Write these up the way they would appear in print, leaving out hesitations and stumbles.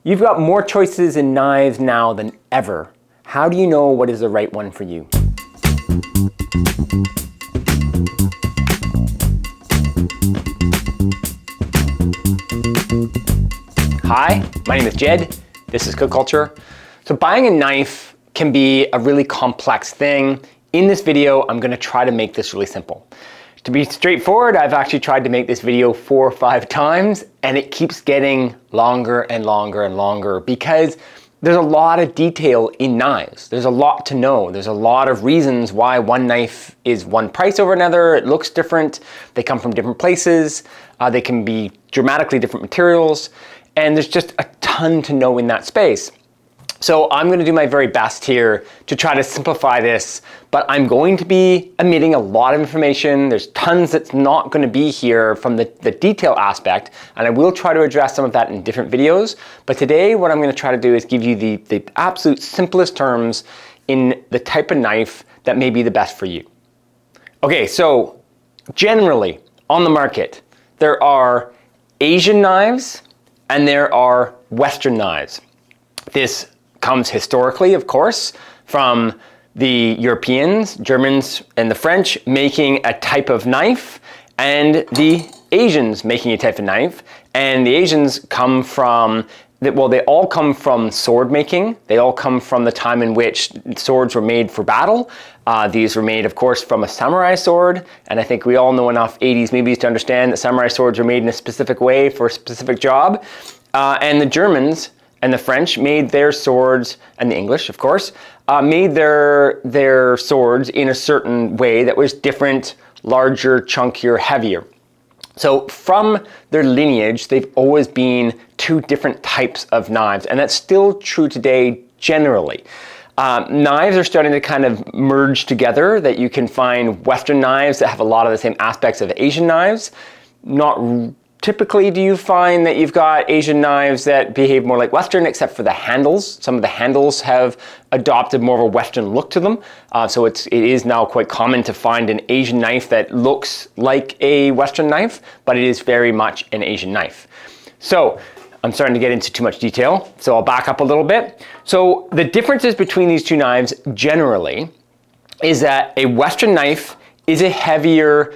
You've got more choices in knives now than ever. How do you know what is the right one for you? Hi, my name is Jed. This is Cook Culture. So buying a knife can be a really complex thing. In this video, I'm going to try to make this really simple. To be straightforward, I've actually tried to make this video 4 or 5 times, and it keeps getting longer and longer and longer because there's a lot of detail in knives. There's a lot to know. There's a lot of reasons why one knife is one price over another. It looks different. They come from different places. They can be dramatically different materials, and there's just a ton to know in that space. So I'm going to do my very best here to try to simplify this, but I'm going to be omitting a lot of information. There's tons that's not going to be here from the detail aspect, and I will try to address some of that in different videos. But today what I'm going to try to do is give you the absolute simplest terms in the type of knife that may be the best for you. Okay, so generally on the market, there are Asian knives and there are Western knives. This comes historically, of course, from the Europeans, Germans, and the French making a type of knife, and the Asians making a type of knife. And the Asians come from, well, they all come from sword making. They all come from the time in which swords were made for battle. These were made, of course, from a samurai sword. And I think we all know enough 80s movies to understand that samurai swords were made in a specific way for a specific job. And the Germans and the French made their swords, and the English, of course, made their swords in a certain way that was different, larger, chunkier, heavier. So from their lineage, they've always been 2 different types of knives, and that's still true today generally. Knives are starting to kind of merge together, that you can find Western knives that have a lot of the same aspects of Asian knives. Not typically do you find that you've got Asian knives that behave more like Western, except for the handles. Some of the handles have adopted more of a Western look to them. So it is now quite common to find an Asian knife that looks like a Western knife, but it is very much an Asian knife. So I'm starting to get into too much detail, so I'll back up a little bit. So the differences between these 2 knives generally is that a Western knife is a heavier,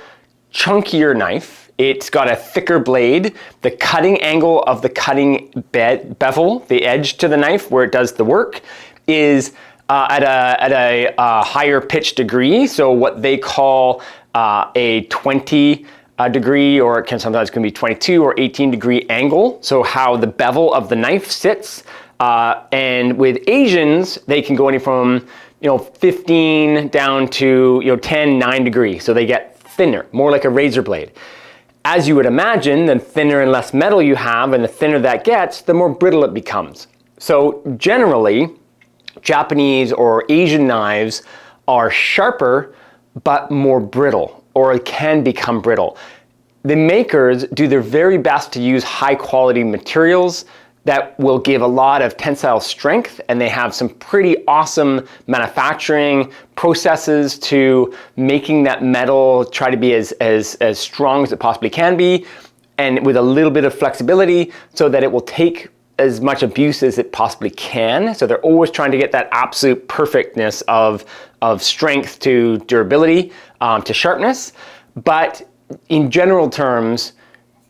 chunkier knife. It's got a thicker blade. The cutting angle of the cutting bevel, the edge to the knife where it does the work, is at a higher pitch degree. So what they call a 20 degree, or it can sometimes be 22 or 18 degree angle. So how the bevel of the knife sits. And with Asians, they can go anywhere from 15 down to 10, 9 degrees. So they get thinner, more like a razor blade. As you would imagine, the thinner and less metal you have, and the thinner that gets, the more brittle it becomes. So generally, Japanese or Asian knives are sharper, but more brittle, or it can become brittle. The makers do their very best to use high quality materials that will give a lot of tensile strength, and they have some pretty awesome manufacturing processes to making that metal try to be as strong as it possibly can be, and with a little bit of flexibility so that it will take as much abuse as it possibly can. So they're always trying to get that absolute perfectness of strength to durability to sharpness. But in general terms,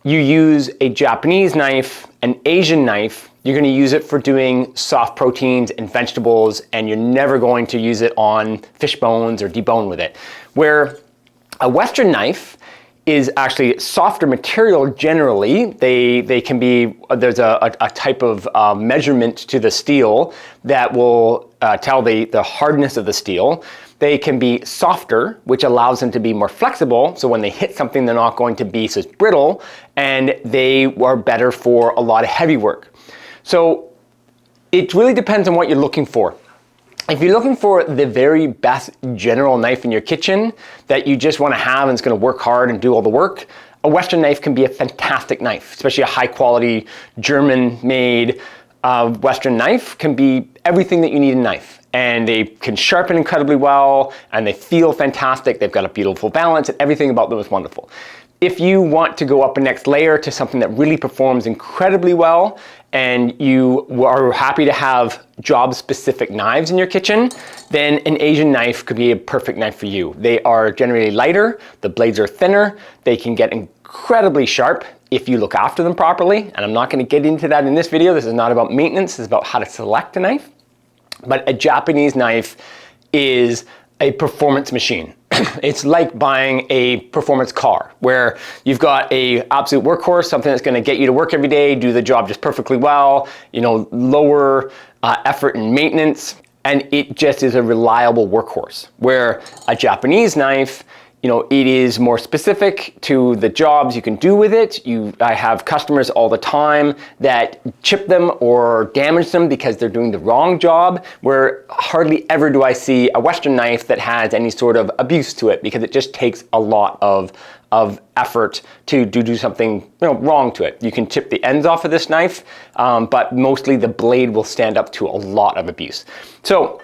you use a Japanese knife, an Asian knife, you're going to use it for doing soft proteins and vegetables, and you're never going to use it on fish bones or debone with it. Where a Western knife is actually softer material generally. They can be, there's a type of measurement to the steel that will tell the hardness of the steel. They can be softer, which allows them to be more flexible. So when they hit something, they're not going to be so brittle, and they are better for a lot of heavy work. So it really depends on what you're looking for. If you're looking for the very best general knife in your kitchen that you just want to have and it's going to work hard and do all the work, a Western knife can be a fantastic knife, especially a high quality German-made Western knife can be everything that you need in a knife. And they can sharpen incredibly well, and they feel fantastic. They've got a beautiful balance, and everything about them is wonderful. If you want to go up a next layer to something that really performs incredibly well, and you are happy to have job-specific knives in your kitchen, then an Asian knife could be a perfect knife for you. They are generally lighter, the blades are thinner, they can get incredibly sharp if you look after them properly, and I'm not going to get into that in this video. This is not about maintenance, this is about how to select a knife. But a Japanese knife is a performance machine. It's like buying a performance car where you've got a absolute workhorse, something that's going to get you to work every day, do the job just perfectly well, lower effort and maintenance, and it just is a reliable workhorse. Where a Japanese knife, it is more specific to the jobs you can do with it. I have customers all the time that chip them or damage them because they're doing the wrong job, where hardly ever do I see a Western knife that has any sort of abuse to it, because it just takes a lot of effort to do something wrong to it. You can chip the ends off of this knife, but mostly the blade will stand up to a lot of abuse. So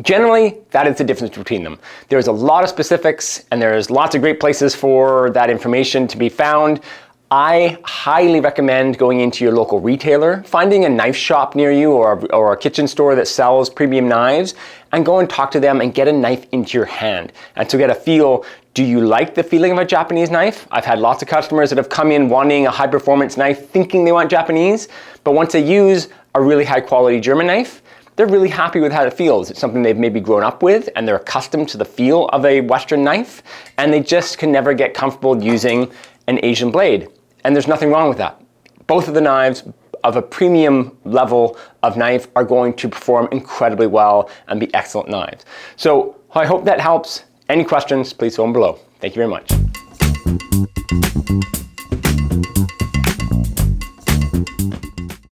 generally, that is the difference between them. There's a lot of specifics, and there's lots of great places for that information to be found. I highly recommend going into your local retailer, finding a knife shop near you or a kitchen store that sells premium knives, and go and talk to them and get a knife into your hand. And to get a feel, do you like the feeling of a Japanese knife? I've had lots of customers that have come in wanting a high performance knife, thinking they want Japanese, but once they use a really high quality German knife, they're really happy with how it feels. It's something they've maybe grown up with, and they're accustomed to the feel of a Western knife, and they just can never get comfortable using an Asian blade. And there's nothing wrong with that. Both of the knives of a premium level of knife are going to perform incredibly well and be excellent knives. So I hope that helps. Any questions, please throw them below. Thank you very much.